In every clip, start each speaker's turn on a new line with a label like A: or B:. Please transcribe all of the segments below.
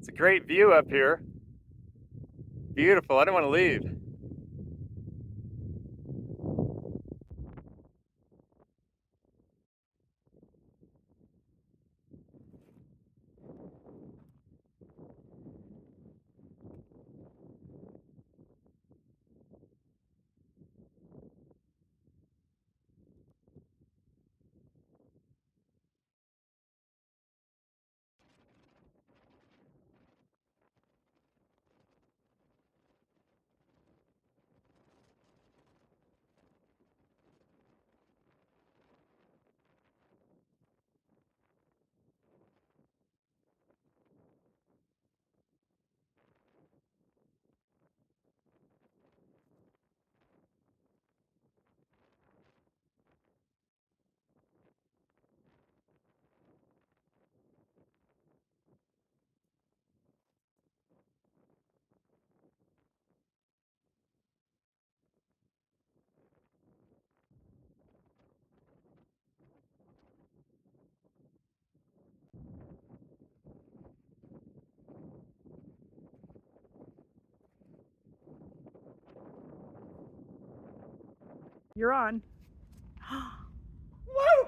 A: It's a great view up here. Beautiful. I don't want to leave.
B: You're on.
A: Woo!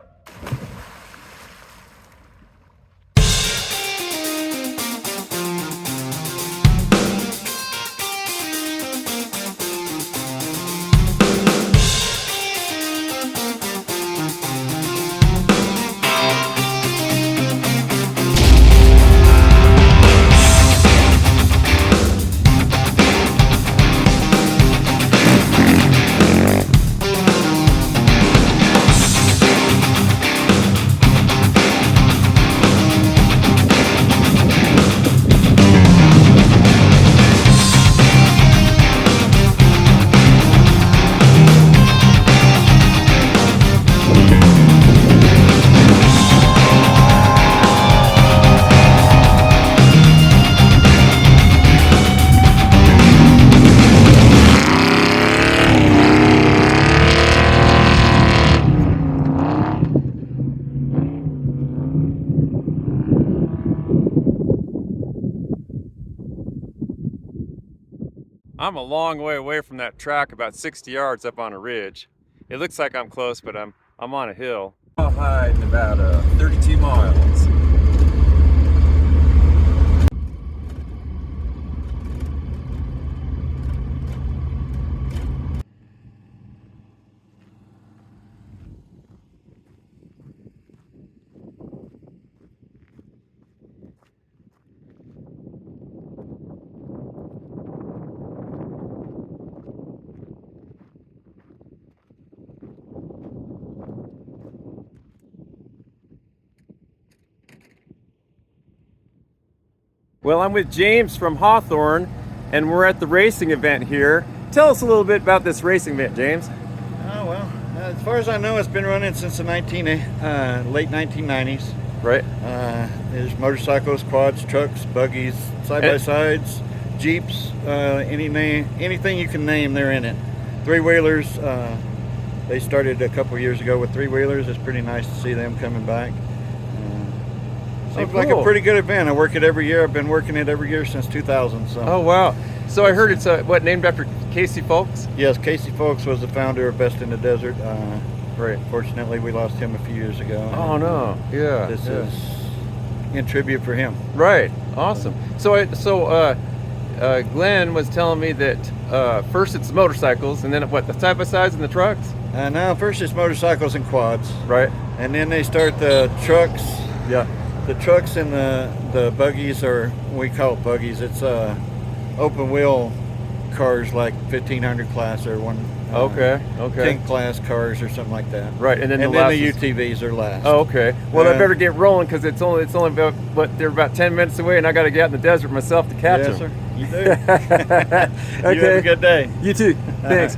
A: I'm a long way away from that track, about 60 yards up on a ridge. It looks like I'm close, but I'm on a hill. I'll hide in about 32 miles. Well, I'm with James from Hawthorne, and we're at the racing event here. Tell us a little bit about this racing event, James.
C: Oh, well, as far as I know, it's been running since the late 1990s.
A: Right.
C: There's motorcycles, quads, trucks, buggies, side-by-sides, Jeeps, anything you can name, they're in it. Three-wheelers, they started a couple years ago with three-wheelers. It's pretty nice to see them coming back. Seems like a pretty good event. I work it every year. I've been working it every year since 2000. So.
A: Oh, wow. So I heard it's, named after Casey Folks?
C: Yes, Casey Folks was the founder of Best in the Desert.
A: Right.
C: Fortunately, we lost him a few years ago.
A: Oh, no. Yeah.
C: This is in tribute for him.
A: Right. Awesome. So Glenn was telling me that first it's motorcycles, and then what, the side-by-sides and the trucks?
C: No, first it's motorcycles and quads.
A: Right.
C: And then they start the trucks.
A: Yeah.
C: The trucks and the buggies are, we call it buggies. It's open wheel cars like 1500 class or
A: Okay.
C: 10 class cars or something like that.
A: Right. And then the
C: UTVs are last.
A: Oh, okay. Well, I better get rolling because it's only about, they're about 10 minutes away, and I got to get out in the desert myself to catch them.
C: Yes, sir. You do.
A: Okay.
C: You have a good day.
A: You too. Thanks.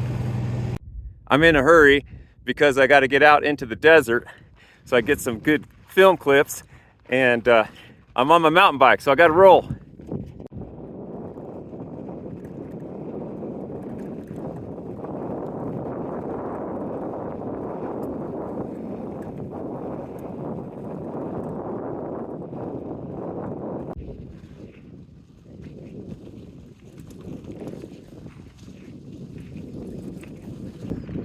A: I'm in a hurry because I got to get out into the desert so I get some good film clips, and I'm on my mountain bike, so I got to roll.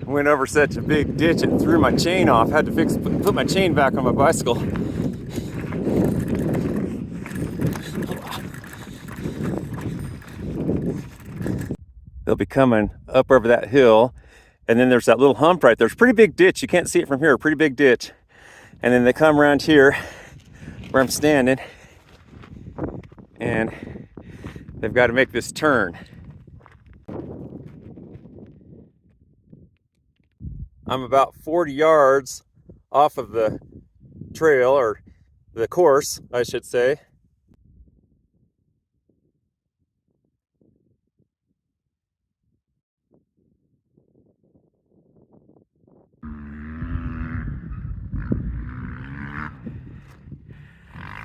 A: Went over such a big ditch and threw my chain off. Had to put my chain back on my bicycle. They'll be coming up over that hill, and then there's that little hump right there. It's a pretty big ditch. You can't see it from here. Pretty big ditch. And then they come around here where I'm standing, and they've got to make this turn. I'm about 40 yards off of the trail, or the course, I should say.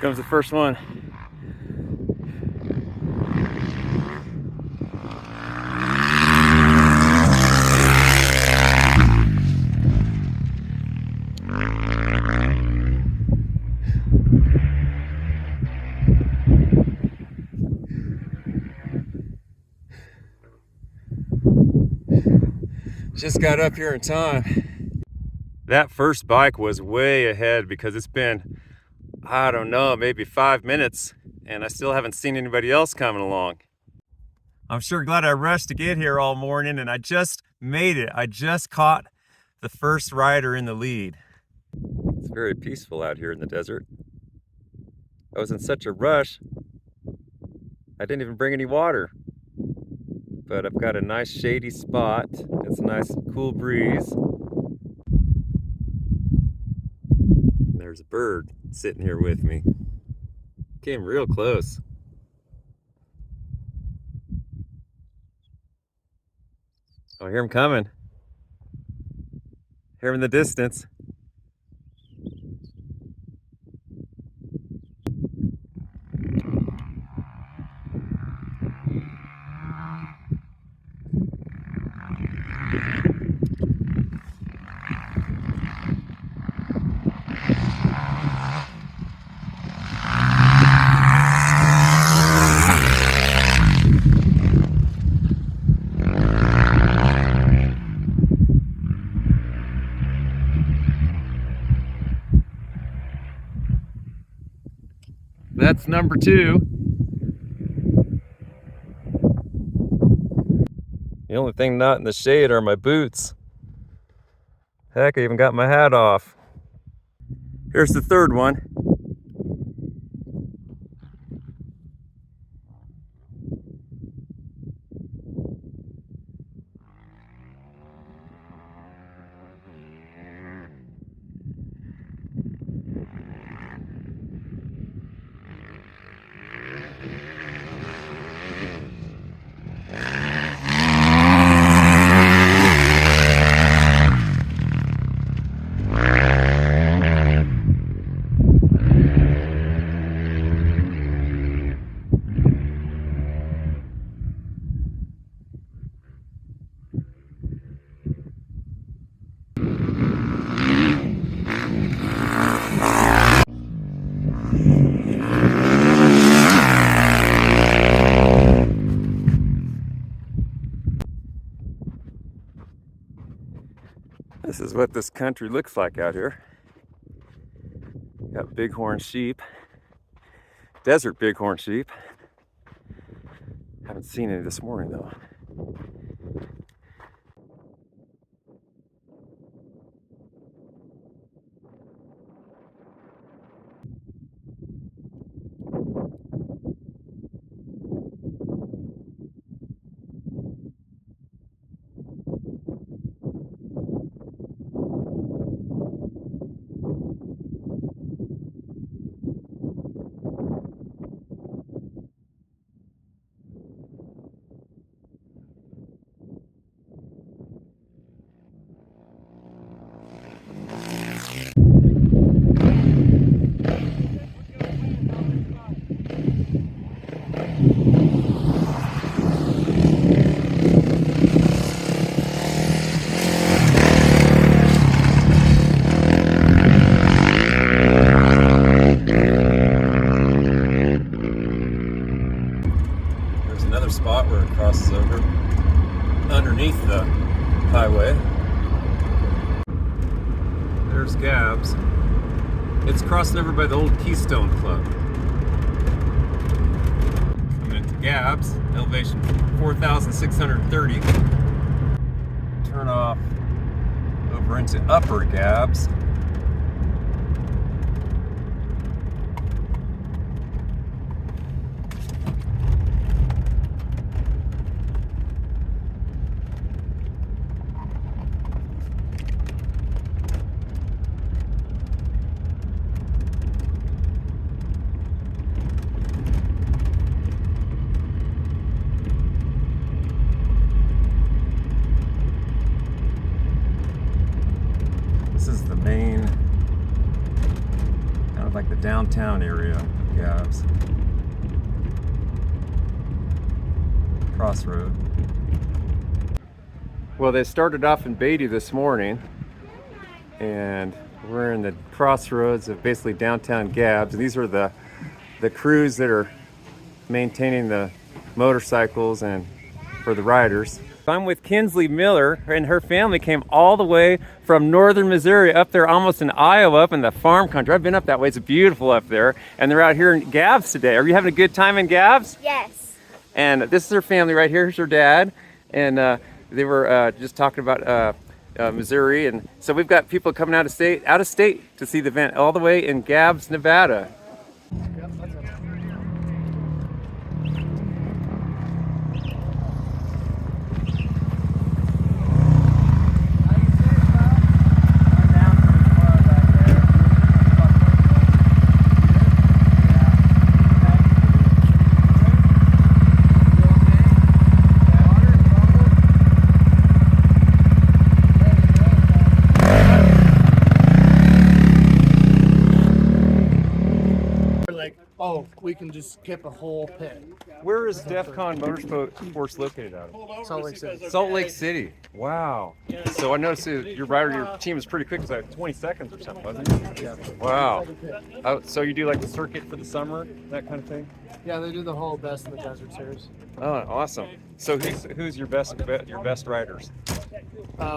A: Comes the first one. Just got up here in time. That first bike was way ahead because it's been, I don't know, maybe 5 minutes, and I still haven't seen anybody else coming along. I'm sure glad I rushed to get here all morning, and I just made it. I just caught the first rider in the lead. It's very peaceful out here in the desert. I was in such a rush, I didn't even bring any water. But I've got a nice shady spot. It's a nice cool breeze. There's a bird sitting here with me. Came real close. Oh, I hear him coming. Hear him in the distance. That's number 2. The only thing not in the shade are my boots. Heck, I even got my hat off. Here's the third one. This is what this country looks like out here. Got bighorn sheep, desert bighorn sheep. Haven't seen any this morning though. Spot where it crosses over underneath the highway. There's Gabbs. It's crossing over by the old Keystone Club. Coming into Gabbs, elevation 4,630. Turn off over into Upper Gabbs. This is the main, kind of like the downtown area of Gabbs. Crossroad. Well, they started off in Beatty this morning, and we're in the crossroads of basically downtown Gabbs. These are the crews that are maintaining the motorcycles and for the riders. I'm with Kinsley Miller, and her family came all the way from northern Missouri up there almost in Iowa, up in the farm country. I've been up that way. It's beautiful up there. And they're out here in Gabbs today. Are you having a good time in Gabbs?
B: Yes.
A: And this is her family right here. Here's her dad. And they were just talking about Missouri. And so we've got people coming out of state to see the event all the way in Gabbs, Nevada.
D: Oh, we can just skip a whole pit.
A: Where is DEFCON Motorsports located out of?
D: Salt Lake City.
A: Salt Lake City. Wow. So I noticed your team is pretty quick. It was like 20 seconds or something, wasn't it?
D: Yeah.
A: Wow. Oh, so you do like the circuit for the summer, that kind of thing?
D: Yeah, they do the whole Best in the Desert series.
A: Oh, awesome. So who's your best riders?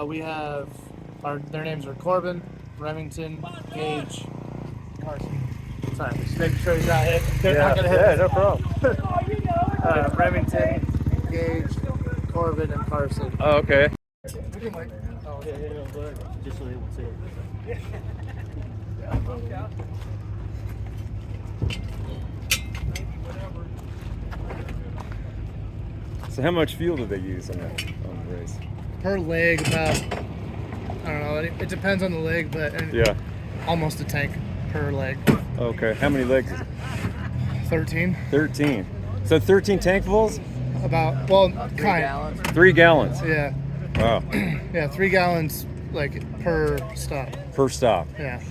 D: We have their names are Corbin, Remington, Gage, Carson. Sorry, just making sure he's not hit. They're not gonna hit.
A: Yeah, no problem.
D: Remington, Gage, Corbin, and Carson.
A: Oh, okay.
D: Just so they will see it.
A: So how much fuel do they use on the race?
D: Per leg, about, I don't know, it depends on the leg, but
A: Yeah.
D: almost a tank per leg.
A: Okay. How many legs is it?
D: 13.
A: 13. So 13 tankfuls?
D: About, well, kind.
A: 3 gallons.
D: Yeah.
A: Wow.
D: Yeah, 3 gallons like per stop.
A: Per stop.
D: Yeah.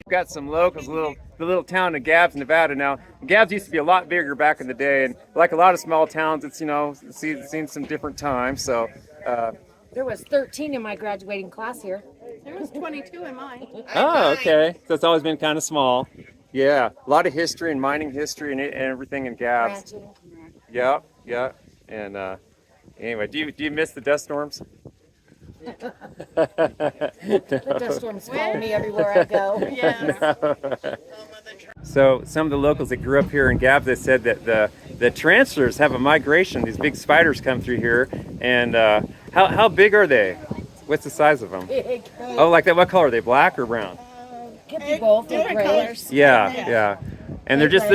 A: Got some locals, the little town of Gabbs, Nevada. Now, Gabbs used to be a lot bigger back in the day, and like a lot of small towns, it's seen some different times. So,
B: There was 13 in my graduating class here.
E: There was 22 in mine.
A: oh, okay. So it's always been kind of small. Yeah, a lot of history and mining history and everything in Gabbs.
B: Ranching.
A: Yeah, yeah. And anyway, do you miss the dust storms?
B: The dust storms follow me everywhere I go.
E: Yes.
A: So some of the locals that grew up here in Gabbs, they said that the transfers have a migration. These big spiders come through here, and how big are they? What's the size of them?
B: Big.
A: Oh, like that. What color are they? Black or brown?
B: Could be both. They're
E: Different
B: gray.
E: colors.
A: Yeah, yeah. And they're just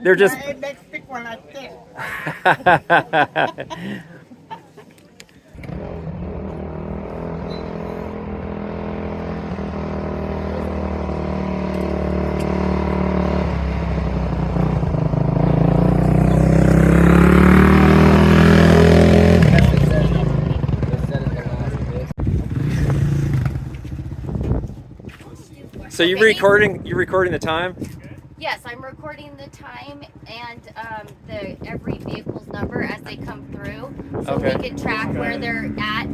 E: Next big one like this.
A: So you
F: Okay.
A: recording the time?
F: Yes, I'm recording the time and every vehicle's number as they come through, so
A: Okay.
F: we can track where they're at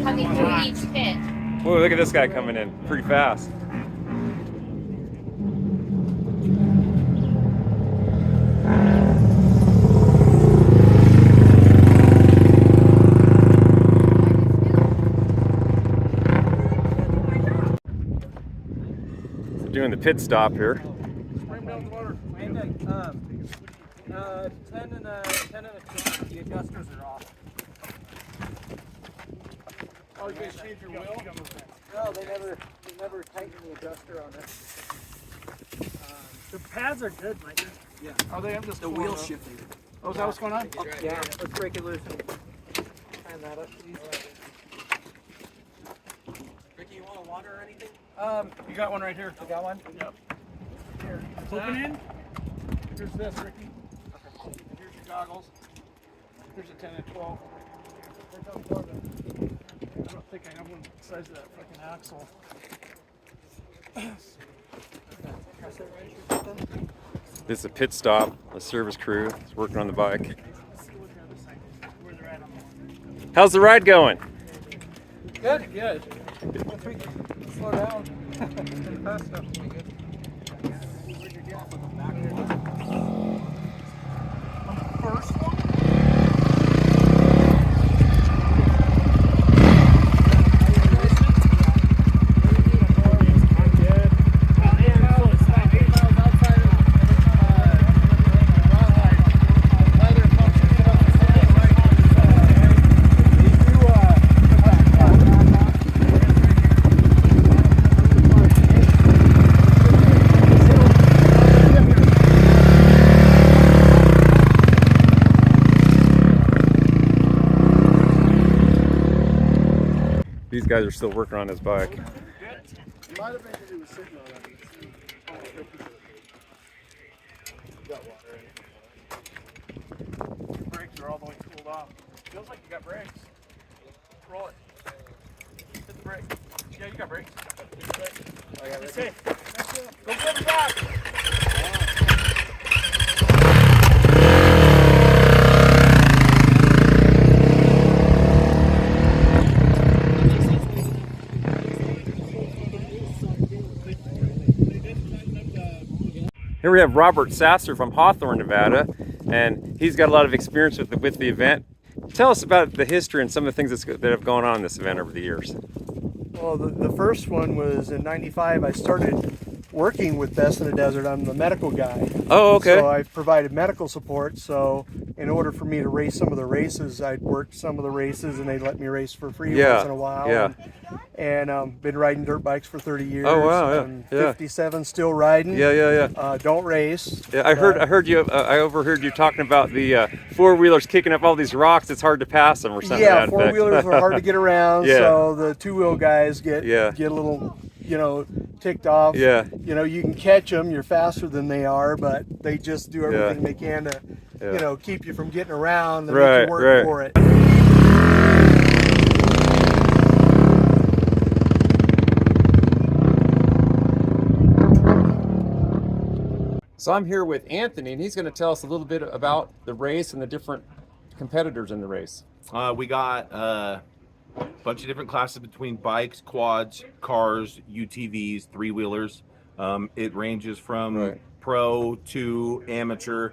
F: coming through each pit.
A: Whoa, look at this guy coming in pretty fast. Doing the pit stop here.
D: 10 and a 20. The adjusters are off. Oh, you guys changed your wheel? No, they never tightened the adjuster on it. The pads are good, Mike. Yeah. Oh, they have just the wheel shifting. Oh, is that what's going on? Yeah. Let's break it loose and turn that up, please.
G: Ricky, you want a water or anything?
D: You got one right here. You got one? Yep. Here. Open in. Here's this, Ricky. Okay. Here's your goggles. Here's a 10 and 12. I don't think I have one the size of that fucking axle.
A: This is a pit stop. The service crew is working on the bike. How's the ride going?
D: Good, good. Once we slow down, pretty fast stuff will be good. Where'd you get from the back here? On the first one?
A: These guys are still working on his bike.
D: It might have been because it was sitting on it. Got water in it. Your brakes are all the way cooled off. Feels like you got brakes. Roll it. Hit the brake. Yeah, you got brakes. Hit the brake. Oh, yeah, that's safe. Go get the back.
A: Here we have Robert Sasser from Hawthorne, Nevada, and he's got a lot of experience with the event. Tell us about the history and some of the things that have gone on in this event over the years.
H: Well, the first one was in '95. I started working with Best in the Desert. I'm the medical guy.
A: Oh, okay.
H: So I've provided medical support. So in order for me to race some of the races, I'd work some of the races and they'd let me race for free once in a while.
A: Yeah.
H: And been riding dirt bikes for 30 years.
A: Oh, wow, yeah,
H: I'm
A: yeah.
H: 57, still riding.
A: Yeah.
H: Don't race.
A: Yeah, I heard you. I overheard you talking about the four-wheelers kicking up all these rocks. It's hard to pass them or something.
H: Yeah, four-wheelers are hard to get around.
A: Yeah.
H: So the two-wheel guys get a little, ticked off.
A: Yeah.
H: You can catch them. You're faster than they are, but they just do everything they can to, keep you from getting around and make you work for it.
A: So I'm here with Anthony, and he's going to tell us a little bit about the race and the different competitors in the race.
G: We got a bunch of different classes between bikes, quads, cars, UTVs, three-wheelers. It ranges from pro to amateur,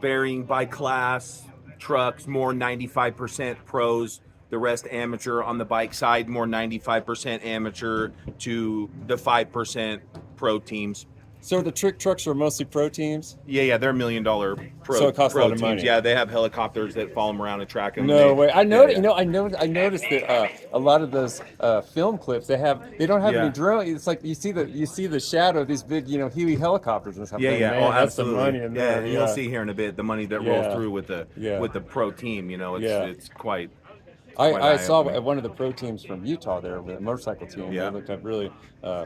G: varying by class. Trucks, more 95% pros, the rest amateur. On the bike side, more 95% amateur to the 5% pro teams.
A: So the trick trucks are mostly pro teams?
G: Yeah, they're $1 million pro.
A: So it costs a lot of
G: teams.
A: money.
G: Yeah, they have helicopters that follow them around and track them.
A: No way. I know. I noticed that a lot of those film clips they don't have any drone. It's like you see the shadow of these big
G: Huey
A: helicopters and something.
G: Yeah.
A: Man,
G: Oh,
A: that's
G: absolutely.
A: the money in there.
G: You'll see here in a bit the money that rolls through with the pro team. It's quite.
A: I saw one of the pro teams from Utah there, the motorcycle team.
G: Yeah.
A: They looked up really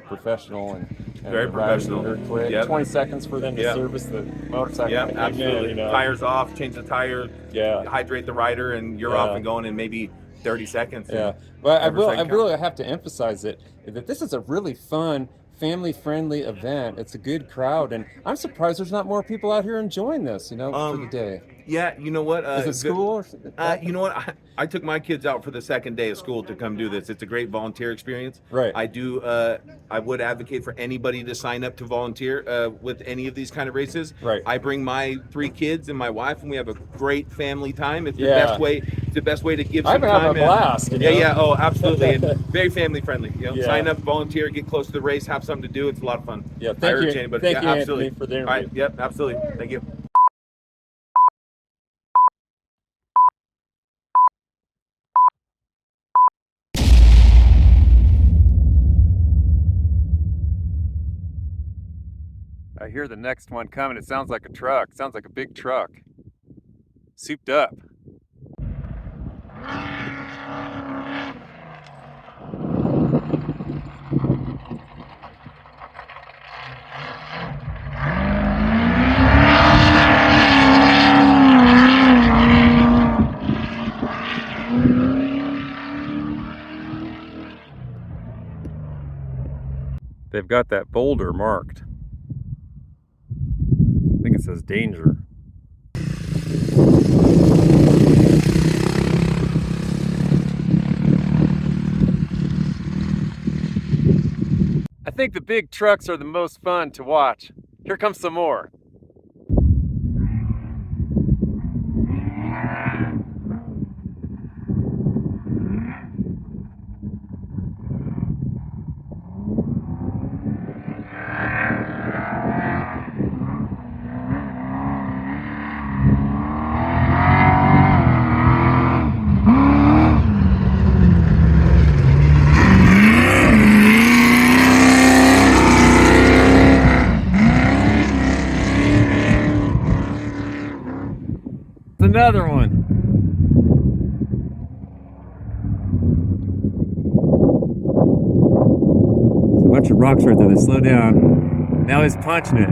A: professional and
G: very professional.
A: Very quick.
G: Yep.
A: 20 seconds for them to service the motorcycle.
G: Yeah, absolutely. Tires off, change the tire,
A: Yeah.
G: hydrate the rider, and you're off and going in maybe 30 seconds.
A: Yeah, but I have to emphasize that this is a really fun, family-friendly event. It's a good crowd, and I'm surprised there's not more people out here enjoying this, you know, for the day.
G: Yeah, you know what?
A: Is it school? Or
G: you know what? I took my kids out for the second day of school to come do this. It's a great volunteer experience.
A: Right.
G: I would advocate for anybody to sign up to volunteer with any of these kind of races.
A: Right.
G: I bring my 3 kids and my wife, and we have a great family time. It's the
A: Yeah.
G: best way. It's the best way to give
A: I've
G: some
A: been
G: time.
A: having a blast. You know?
G: Yeah. Oh, absolutely. And very family friendly. You know,
A: Yeah.
G: sign up, volunteer, get close to the race, have something to do. It's a lot of fun.
A: Yeah.
G: I
A: Thank
G: urge
A: you.
G: anybody.
A: Thank you,
G: absolutely.
A: Anthony, for the
G: All right.
A: interview.
G: Yep. Absolutely. Thank you.
A: I hear the next one coming. It sounds like a truck. It sounds like a big truck. Souped up. They've got that boulder marked. I think it says danger. I think the big trucks are the most fun to watch. Here comes some more. Another one. There's a bunch of rocks right there. They slow down. Now he's punching it.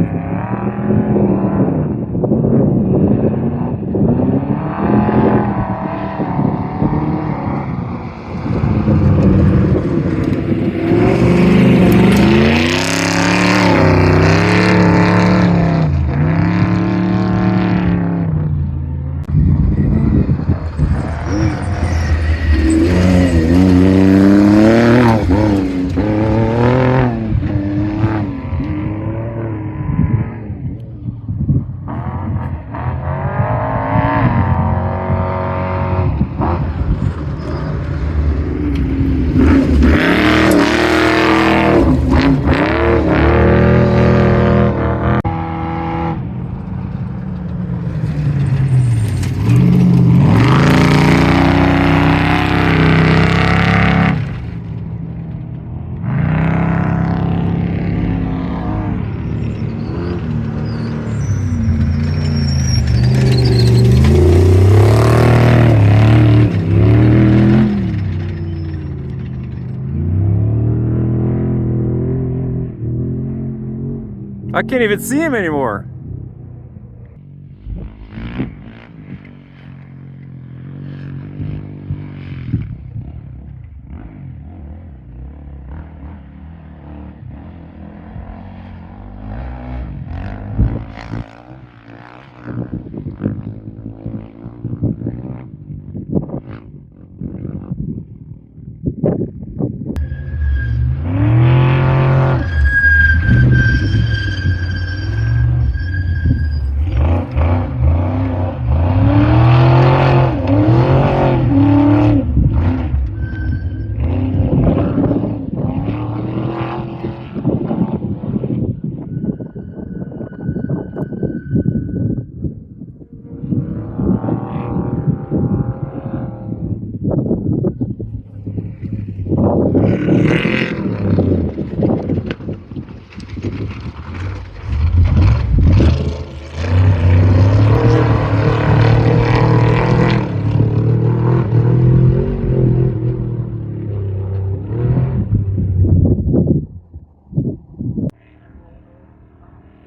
A: I can't even see him anymore.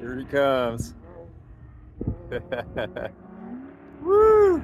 A: Here he comes. Woo!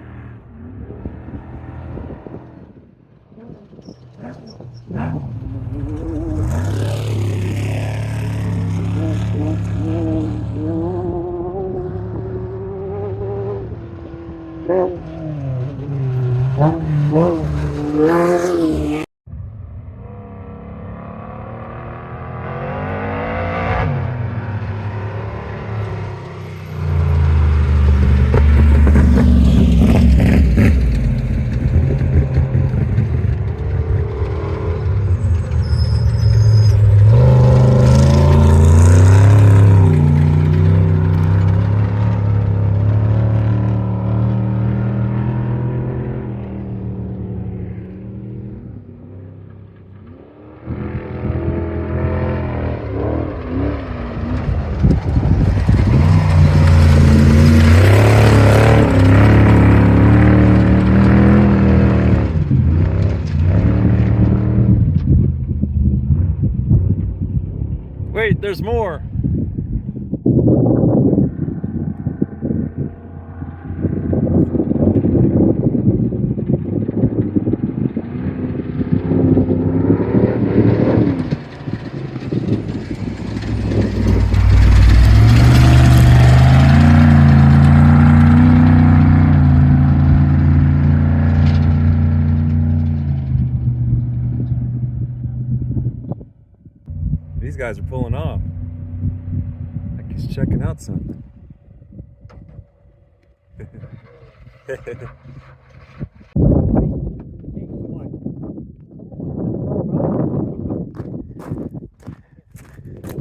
A: Wait, there's more. These guys are pulling off. Like he's checking out something.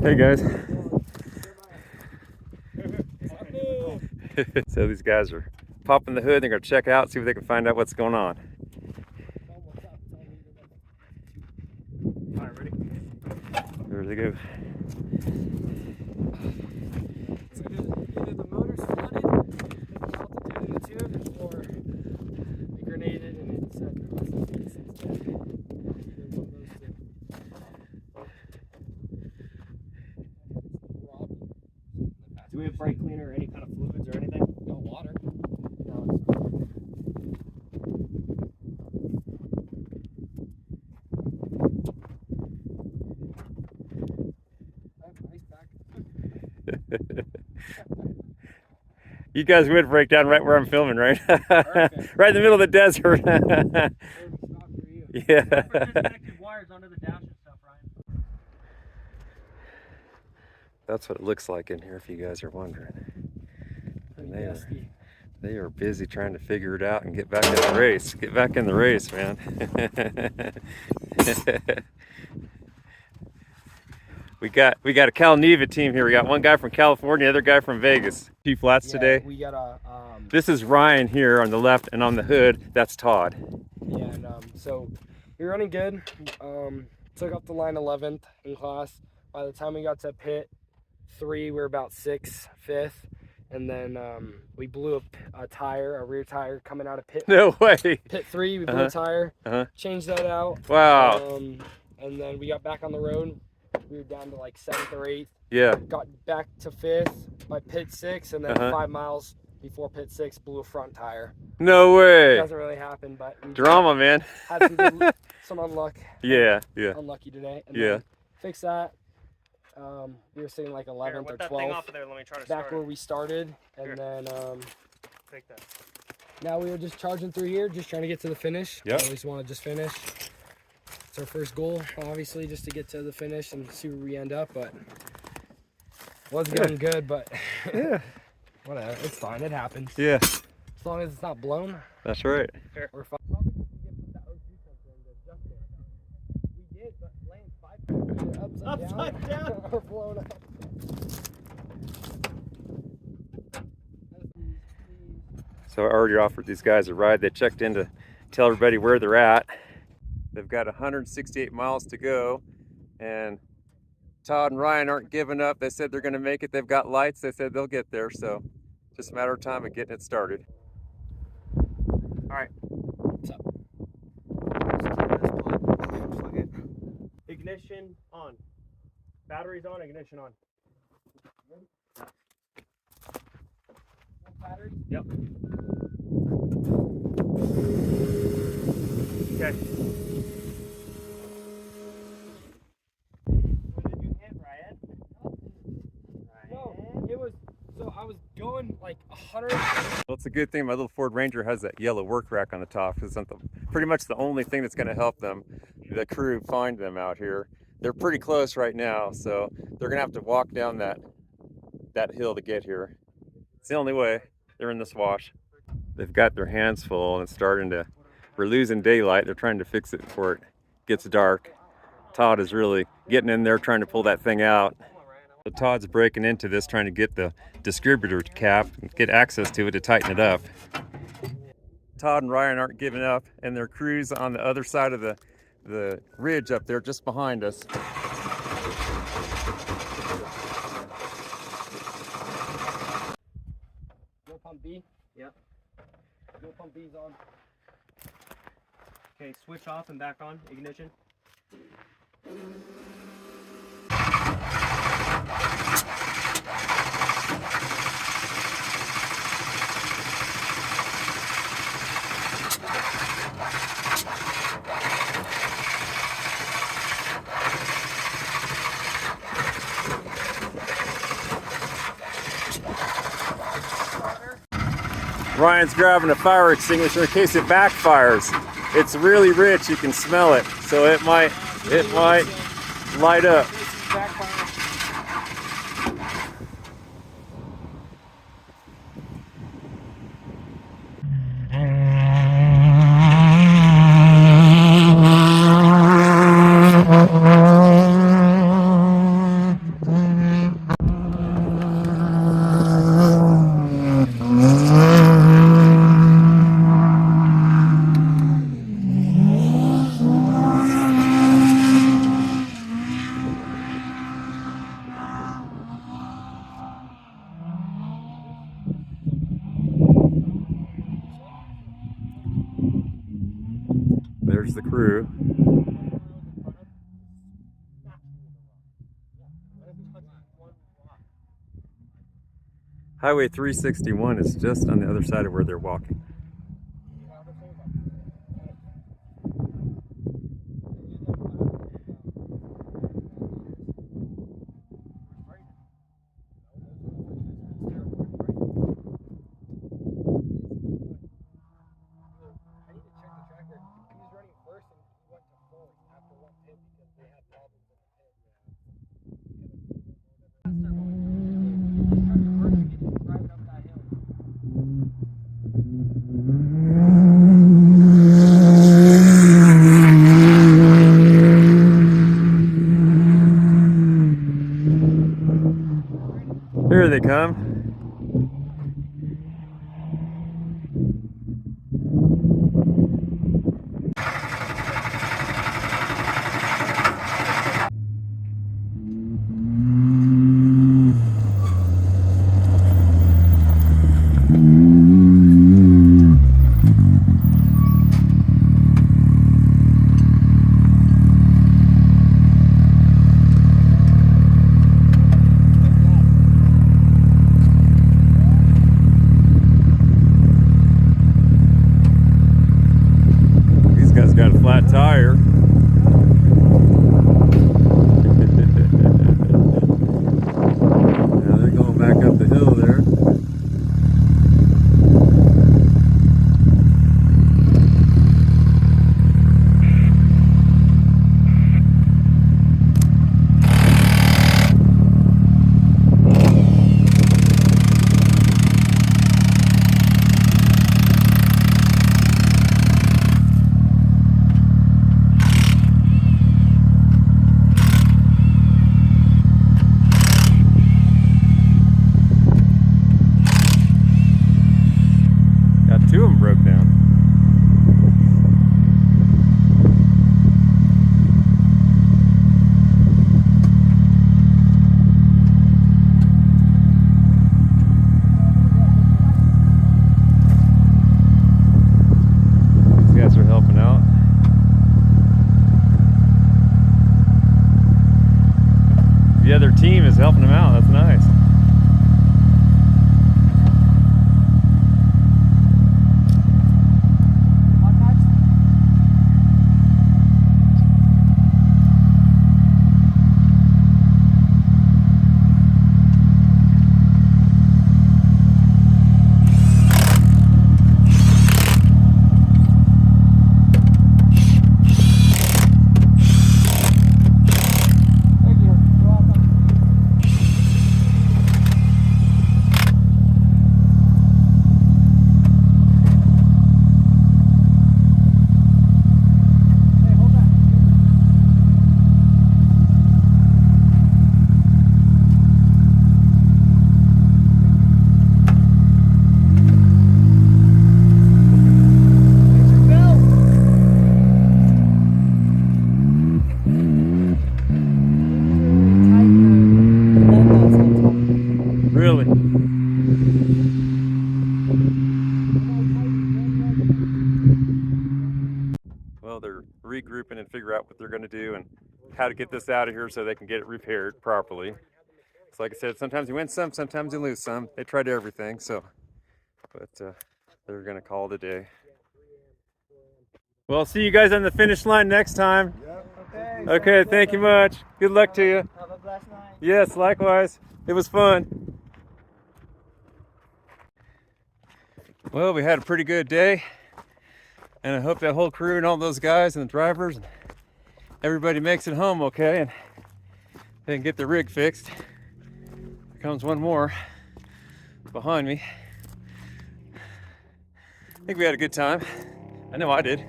A: Hey guys. So these guys are popping the hood. They're gonna check out, see if they can find out what's going on.
D: All right, ready?
A: There they go.
D: It's either the motor's flooded, altitude in the tube, or they grenaded and it set across the face instead. Either one of those two. Do we have brake cleaner or any kind of fluids or anything? No water. No.
A: You guys would break down right where I'm filming, right? Right in the middle of the desert. Yeah.
D: Disconnected wires under the dash and stuff, Ryan.
A: That's what it looks like in here, if you guys are wondering. And they are busy trying to figure it out and get back in the race. Get back in the race, man. We got a Cal Neva team here. We got one guy from California, other guy from Vegas. Two flats today.
D: We got a
A: This is Ryan here on the left, and on the hood, that's Todd.
D: yeah, and so we were running good. Took up the line 11th in class. By the time we got to pit 3, we were about 6th, 5th, and then we blew a tire, a rear tire coming out of pit.
A: No way.
D: Pit 3, we blew a tire. Changed that out.
A: Wow.
D: And then we got back on the road. We were down to like 7th or 8th.
A: Yeah.
D: Got back to 5th by pit 6, and then 5 miles before pit 6, blew a front tire.
A: No way.
D: It doesn't really happen, but we
A: Drama, man.
D: had some unluck.
A: Yeah.
D: Unlucky today. And
A: Yeah.
D: then fix that. We were sitting like 11th or 12th. Back where we started, and then take that.
I: Now we were just charging through here, just trying to get to the finish.
A: Yep.
I: We always want to just finish. It's our first goal, obviously, just to get to the finish and see where we end up. But was going good, but
A: Yeah.
I: whatever. It's fine. It happens.
A: Yeah.
I: As long as it's not blown,
A: That's right.
I: we're fine. We did, but laying upside down or blown up.
A: So I already offered these guys a ride. They checked in to tell everybody where they're at. They've got 168 miles to go, and Todd and Ryan aren't giving up. They said they're going to make it. They've got lights. They said they'll get there, so just a matter of time of getting it started.
D: All right.
I: What's up?
D: Plug it. Ignition on. Batteries on, ignition on.
I: Battery?
D: Yep. Okay. When did you hit, Ryan?
I: No, it was, so I was going like 100.
A: Well, That's a good thing. My little Ford Ranger has that yellow work rack on the top. It's pretty much the only thing that's going to help them, the crew, find them out here. They're pretty close right now, so they're going to have to walk down that hill to get here. It's the only way. They're in this wash. They've got their hands full and it's starting to, we're losing daylight. They're trying to fix it before it gets dark. Todd is really getting in there trying to pull that thing out. So Todd's breaking into this, trying to get the distributor cap and get access to it to tighten it up. Todd and Ryan aren't giving up, and their crew's on the other side of the ridge up there just behind us.
I: Fuel pump B? Yep. Fuel pump B's on. Okay, switch off and back on. Ignition.
A: Ryan's grabbing a fire extinguisher in case it backfires. It's really rich, you can smell it, so it might light up. There's the crew. Highway 361 is just on the other side of where they're walking. Here they come. Flat tire. Now they're going back up the hill there. Two of them broke down. These guys are helping out. The other team is helping them out. That's nice. figure out what they're going to do and how to get this out of here so they can get it repaired properly. So like I said, sometimes you win some, sometimes you lose some. They tried everything, so, but they're going to call it a day. Well, I'll see you guys on the finish line next time.
D: Okay.
A: Okay, thank you much. Good luck to you.
D: Have a blessed night.
A: Yes, likewise. It was fun. Well, we had a pretty good day, and I hope that whole crew and all those guys and the drivers and everybody makes it home okay and they can get the rig fixed. Here comes one more behind me. I think we had a good time. I know I did.